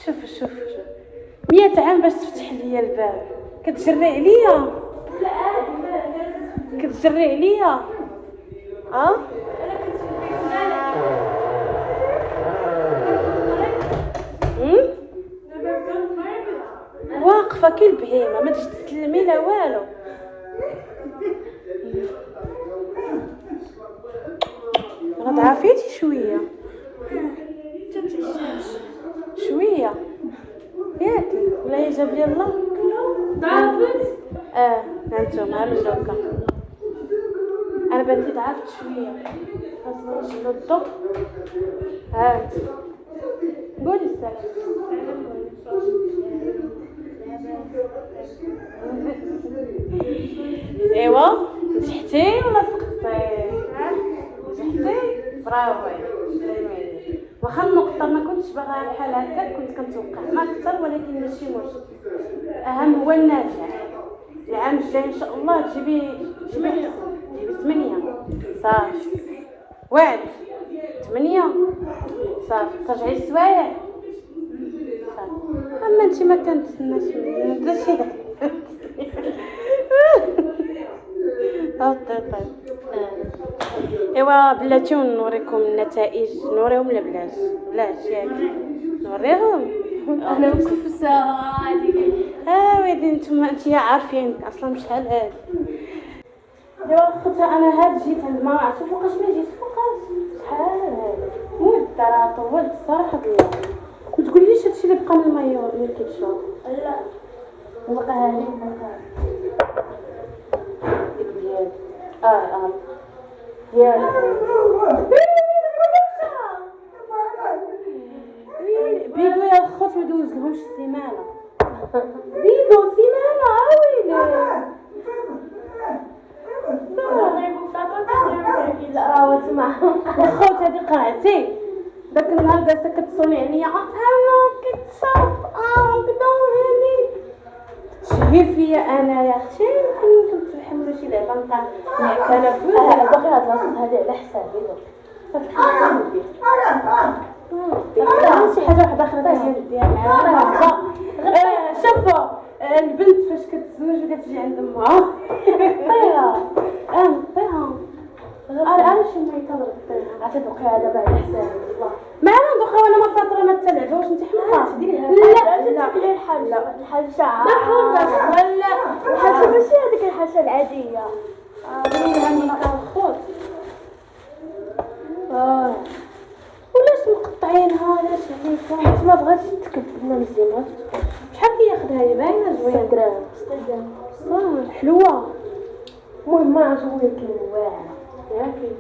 شوف 100 عام باش تفتح لي الباب. كتجري عليا؟ لا عادي ما كتجري عليا؟ انا كنت في فلانه واقفه كي البهيمه ما تجي تسلمي لا والو. ضعفيتي شويه شويه ياكي ولا يجاب لي الله ضعفت هانتوما مجوكه. انا بنتي ضعفت شويه خاصنا نشدو هات قولي السلام. ايوا نجحتي ولا سقطتي؟ نجحتي برافو. واخا النقطه ما كنتش باغا بحال هكا كنت كنتوقع ما اكثر ولكن ماشي مشكل. اهم هو النجاح. العام الجاي ان شاء الله تجيبي 8 صافي واعد 8 صافي ترجعي السوايع صافي. اما انت ما كنتسناش مني شي طيب ايوا بلاتي نوريكم النتائج. نوريهم لا بلاش ياك نوريهم. انا مكفسه عادي ويلي نتوما انتيا عارفين اصلا شحال هادي. دابا خوتها انا هاد جيت عند ما عرفتش فوقاش ما جيت شحال هادي مده راه طولت الصراحه بالله. ما تقوليليش هادشي اللي بقى من المايور اللي كيتشرب. لا بقى هاني ديال ديال بيدو يا الخوت ما دوز لهمش السيمانه. بيدو سيمانه ويلي لا واسمع الخوت هادي قرعتي داك النهار دازت كتصوني عليا انا كتشرب بدورني تشهي فيا انا يا اختي. كنت نحمل شي لعبه نطلع انا باقي هاد لاصق هادي على حسابي شي حاجه وحده اخرى نديها معاها. شوفوا البنت فاش كتزوج وكتجي عند امها طيها طيها انا شي ميته طيها عرفتي بقي هذا بعد حسابي والله ما انا ندوخها وانا ما فاطره ما تلعبوش انت حماقه ديريها. لا الحاجه ولا الحاجه ماشي هذيك الحاجه العاديه ديريها من الخوت. ولاش مقطعينها علاش عليكم حيت ما بغاتش تكب لنا مزيان. شحال كياخذها هي باينه زوينه 6 دراهم حلوه. المهم ما عجبوني كاين واعره ياكي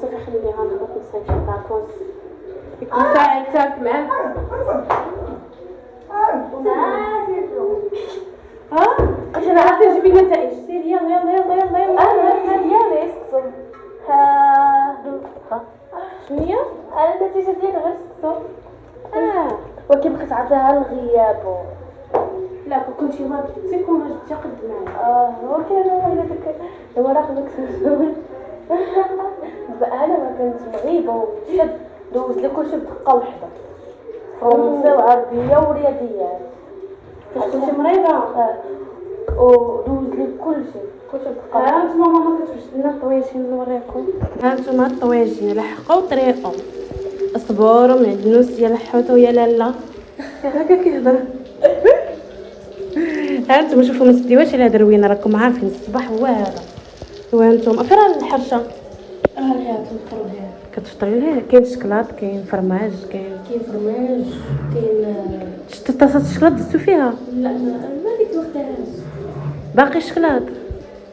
صافي خليني غنهبط نصايب شي طاكوس يكون ساعتك معاك. اش انا عرفتي تجيبي نتائج سير يلا يا ريسكم شنو هي النتيجه ديال غير سكتو ولكن بقيت عطيها الغياب لا كنتي ما تيكون ما جيتي قد معايا ولكن انا داك دابا راه خليك انا ما كنت مغيبه وشد دوز لي كلشي بدقه وحده فرنسا وعربيه ورياضيات كنتي مريضه ودوز لي كلشي بدقه. انتما ماما كتوجد لنا الطواجن نوريكم. هانتوما الطواجن لحقوا طريقهم اصبروا معدنوس ديال الحوت ويا لالا هكا كيهضر. هانتوما شوفوا ما تديوش على دروينه راكم عارفين الصباح هو هذا. وانتم فين الحرشه راه كنفطروا بها كتفطري لها. كاين شكلاط كاين فرماج كاين فرماج كاين شتي طاسه الشكلاط دزتو فيها؟ لا ما ديك ما اختارهاش باقي الشكلاط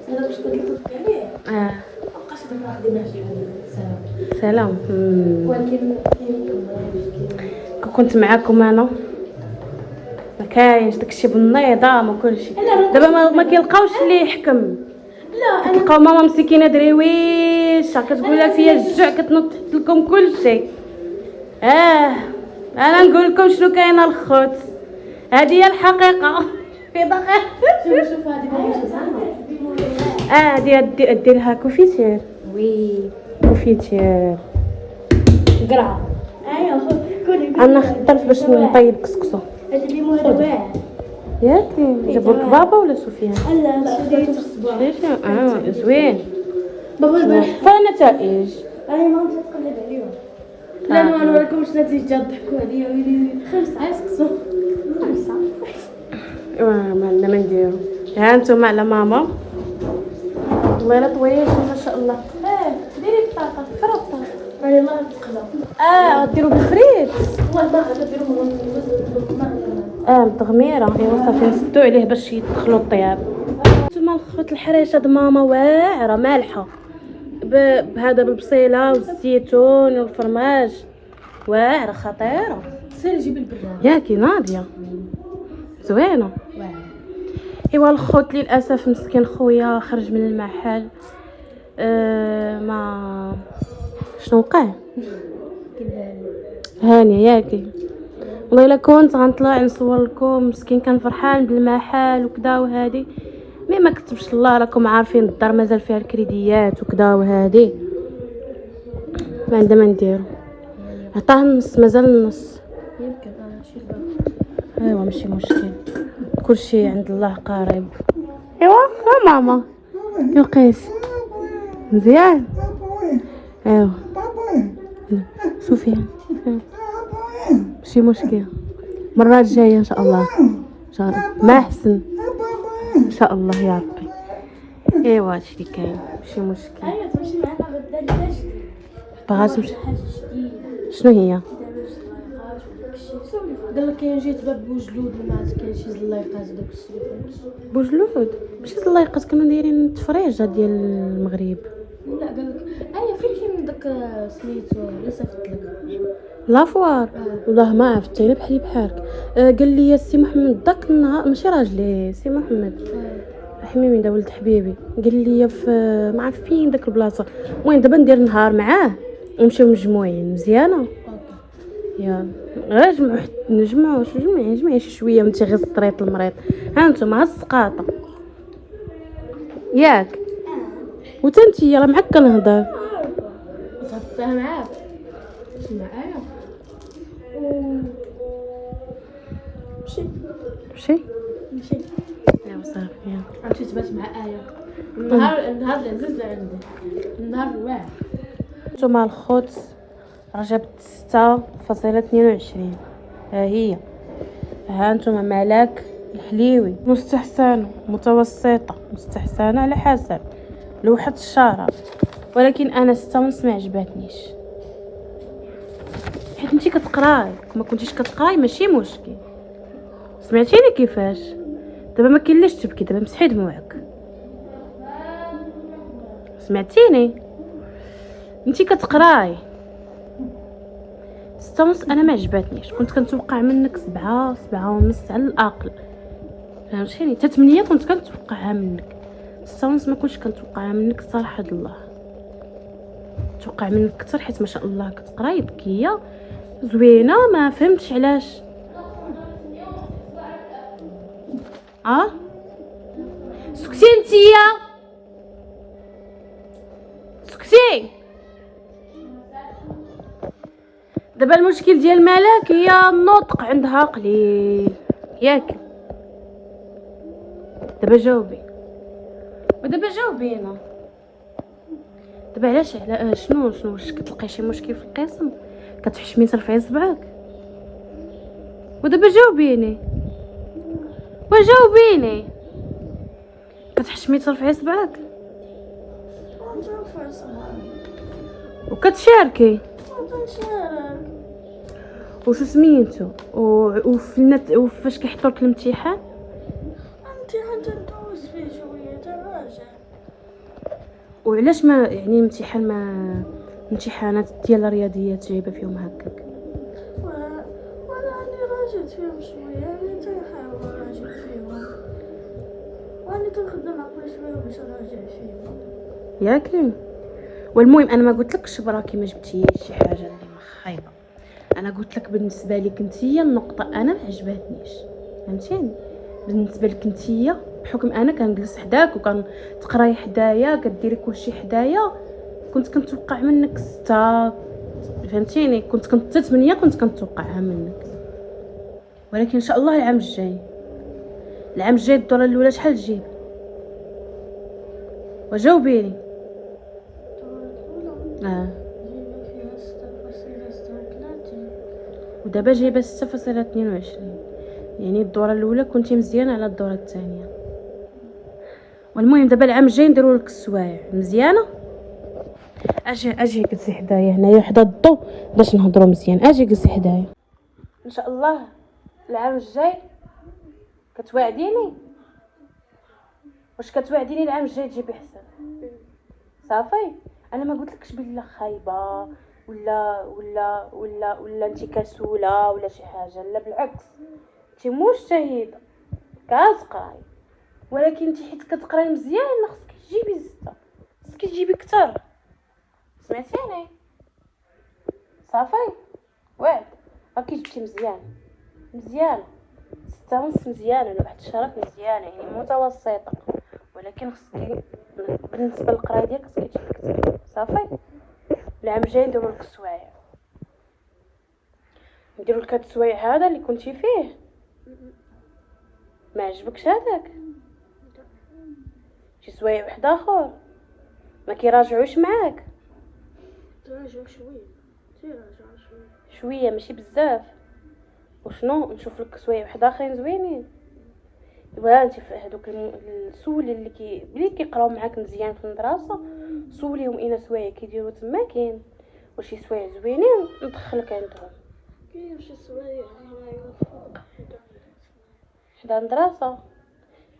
هذا باش كنطبق عليه مابقاش دابا راه خديناه شي سلام. ولكن كاين فرماج كنت معاكم انا ما كاينش داكشي بالنظام وكلشي. دابا ما كيلقاوش اللي يحكم. لا كتلقاو ماما مسكينه دريويشه كتقولها فيا الجوع كتنوض تحط لكم كلشي. انا نقول لكم شنو كاينه الخوت هذه هي الحقيقه في دقيقه. شوف هذه باغي زعما هادي ديرها كوفيتير. وي كوفيتير قرعه انا خطرت باش نطيب كسكسو. هذا الليمون هذا واعر. ياكي جابوا لك بابا ولا سفيان؟ لا خديته في الصباح. زوين. بابا البارح فالنتائج انا ما تقلب عليهم. لا ما نوريكمش نتيجة ضحكوا عليا ويلي 5 عسكسو 5. ما نديرو. ها انتم على ماما والله لا طويل ما شاء الله. ديري بطاطا فرطه انا ما نتقلب. غديروا بالفريت والله غنديرو بالتغميره. ايوا صافي نسدو عليه باش يدخلوا الطياب. نتوما الخوت الحريشه د ماما واعره مالحه بهذا بالبصيله والزيتون والفرماج واعره خطيره. سير جيب البراد ياكي ناضيه زوينه. واعر. ايوا الخوت للاسف مسكين خويا خرج من المحل. ما شنو وقع هانيه ياكي والله الا كنت غنطلع نصور لكم. مسكين كان فرحان بالمحل وكذا وهادي مي ما كتبش الله. راكم عارفين الدار مازال فيها الكريديات وكذا وهادي ما عندنا ما نديرو. عطاه النص مازال النص يمكن شي ايوا ماشي مشكل كلشي عند الله قريب. ايوا ماما يقيس مزيان. ايوا سفيان ماشي مشكل المره الجايه ان شاء الله ان شاء الله ما احسن ان شاء الله يا ربي. ايوا هادشي اللي كاين ماشي مشكل. ايوا تمشي معنا غدا لهاش باغا تمشي. حاجه جديده شنو هي؟ قال لك كاين جيت باب بوجلود ما كاين شي زلايقات داكشي. بوجلود ماشي زلايقات كانوا دايرين التفريجه ديال المغرب. لا قال لك فين كاين داك سميتو لا صيفط لك لافوار والله ما عرفت انا بحالك. قال لي السي محمد داك النهار ماشي راجلي سي محمد حميمي دا ولد حبيبي قال لي في ما عرف فين داك البلاصه. المهم دابا ندير نهار معاه ونمشيو مجموعين مزيانه. يلا غير نجمعي شي شويه من غير الطريط المريض. ها انتم ها السقاطه ياك وتنتي راه معاك كنهضر صافي معاك معايا مشي ايوا صافي عرفتي تبات مع النهار العزيز عندي النهار الواعر. نتوما الخوت راه جابت 6.22 ها هي. ها نتوما ملاك الحليوي مستحسنه متوسطه مستحسنه على حسب لوحه الشراب ولكن انا 6.5 ما عجبتنيش حيت انتي كتقراي. ما كنتيش كتقراي ماشي مشكل. سمعتيني كيفاش دابا ما كاين لاش تبكي دابا مسحي دموعك. سمعتيني انتي كتقراي 6.5 انا ما عجبتنيش. كنت كنتوقع منك 7 7.5 على الاقل فهمتيني. حتى 8 كنت كنتوقعها منك 6.5 ما كنتش كنتوقعها منك صراحه الله. توقع منك اكثر حيت ما شاء الله كتقراي ذكيه زوينه. ما فهمتش علاش سكتي انتيا سكتي. دابا المشكل ديال ملاك هي النطق عندها قليل ياك. دابا جاوبي ودابا جاوبينا دابا علاش شنو واش كتلقاي شي مشكل في القسم كتحشمي ترفعي صبعك. ودابا جاوبيني وجاوبيني كتحشمي ترفعي صبعك وكتشاركي وشو سميتو وفي النت وفاش كيحطوا لك الامتحان تندوز فيه شويه تراجع. وعلاش ما يعني امتحان ما امتحانات ديال الرياضيات جايبه فيهم هكاك؟ وانا راجعت فيهم شويه يعني تنحاول نراجع فيهم وانا تنخدم عقلي شويه باش نراجع فيهم ياك. والمهم انا ما قلت لكش براكي ما جبتيش شي حاجه اللي خايبه. انا قلت لك بالنسبه لك نتيا النقطه انا ما عجبتنيش فهمتيني. بالنسبه لك نتيا بحكم انا كنجلس حداك وكان تقراي حدايا كديري كلشي حدايا كنت كنتوقع منك 6 فهمتيني. كنت 8 كنت كنتوقعها منك، ولكن ان شاء الله العام الجاي الدوره الاولى شحال تجيب؟ وجاوبيني. فيها 6.36. ودابا جايبه 6.22، يعني الدوره الاولى كنتي مزيانه على الدوره الثانيه. والمهم دابا العام الجاي نديروا لك السوايع مزيانه. اجي جلسي حدايا هنايا حدا الضو باش نهضروا مزيان. اجي جلسي حدايا. ان شاء الله العام الجاي كتوعديني؟ واش كتوعديني العام الجاي تجيبي حسن؟ صافي. انا ما قلتلكش بلا خايبه ولا انت كسوله ولا شي حاجه، لا بالعكس انت مجتهده كتقراي، ولكن انت حيت كتقراي مزيان خصك تجيبي 6، خصك تجيبي كتر. سمعتيني؟ صافي وعد. راكي جبتي مزيان 6.5 مزيانه، واحد الشهرات مزيانه يعني متوسطه، ولكن خصك بالنسبه للقرايه ديالك خصك تجيبي كتر. صافي. العام الجاي نديروا لك السوايع، نديروا لك هاد السوايع هذا اللي كنتي فيه. ما عجبكش هذاك؟ شي سوايع واحد اخر ما كيراجعوش معاك؟ تراجع شويه ماشي بزاف. وشنو نشوف لك سوايع واحد اخرين زوينين. دابا انت في هذوك السولي اللي كيقراو معاك مزيان في المدرسه، سوليهم اين سوايع كيديروا تما كاين، وشي سوايع زوينين ندخلك عندهم. كاين شي سوايع هنايا فوق حدا المدرسه.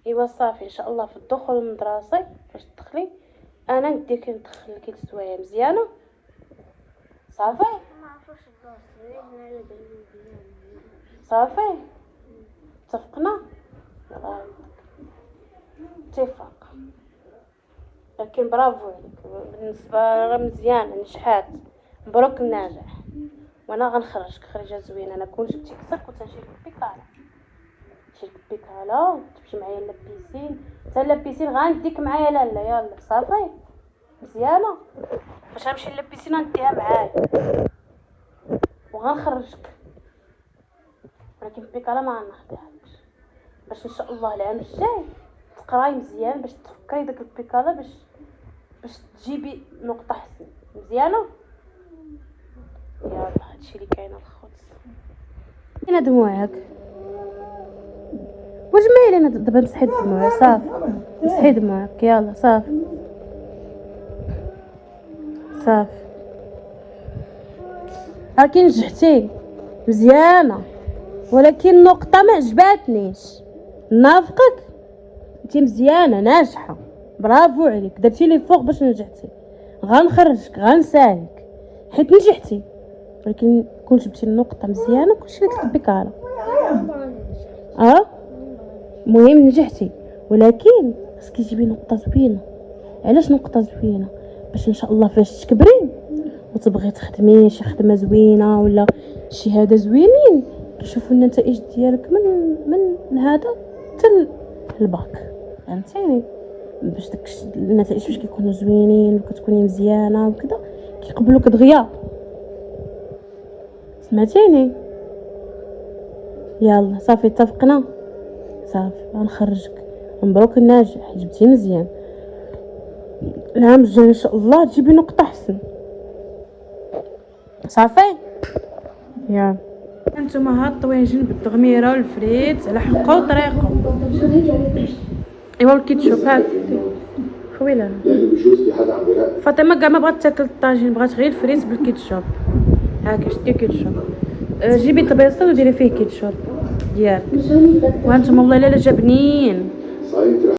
ايوا صافي ان شاء الله في الدخول المدرسي فاش تدخلي انا نديك ندخل لك السوايع مزيانه. صافي ما عرفتش البلاصه صافي اتفقنا. اتفاق. لكن برافو عليك بالنسبه مزيان نجحات، مبروك الناجح. وانا غنخرجك خريجه زوينه. انا كون جبتي كثر كنت نشري لك بيكالا تمشي معايا للبيسين، حتى للبيسين غنديك معايا. لا يلا صافي مزيانه. فاش نمشي للبيسين نديها معايا وغنخرجك، ولكن بيكالا ما غنخديهالكش، باش ان شاء الله العام الجاي تقراي مزيان، باش تفكري داك البيكالا باش تجيبي نقطه حسن مزيانه. يلا هادشي اللي كاين الخبز. انا دموعك واش مايله؟ انا دابا مسحي دموعك صافي، مسحي دموعك يلا صافي. راكي نجحتي مزيانه، ولكن نقطه ما عجباتنيش. نافقك انت مزيانه ناجحه، برافو عليك، درتي لي فوق باش نجحتي. غنخرجك غنسالك حيت نجحتي، ولكن كون جبتي النقطه مزيانه كلشي لك البيكالا. المهم نجحتي، ولكن خصك تجيبي نقطه زوينه. علاش نقطه زوينه؟ باش ان شاء الله فاش تكبري وتبغي تخدمي شي خدمه زوينه ولا شهاده زوينين كيشوفوا النتائج ديالك من هذا حتى الباك. فهمتيني؟ باش داك النتائج فاش كيكونوا زوينين وكتكوني مزيانه وكذا كيقبلوك دغيا. سمعتيني؟ يلا صافي اتفقنا. صافي غنخرجك، مبروك الناجح، جبتي مزيان. العام الجاي ان شاء الله تجيبي نقطه احسن. صافي يا انتما هاد الطوينجين بالتغميره والفريت على حقه وطريقه. ايوا الكيتشوب هاك خويله فاطمه كاع ما بغات تاكل الطاجين، بغات غير الفريت بالكيتشوب. هاكا شدي كيتشوب، جيبي طبيصل وديري فيه كيتشوب ديالك. وانتم والله الا جابنين.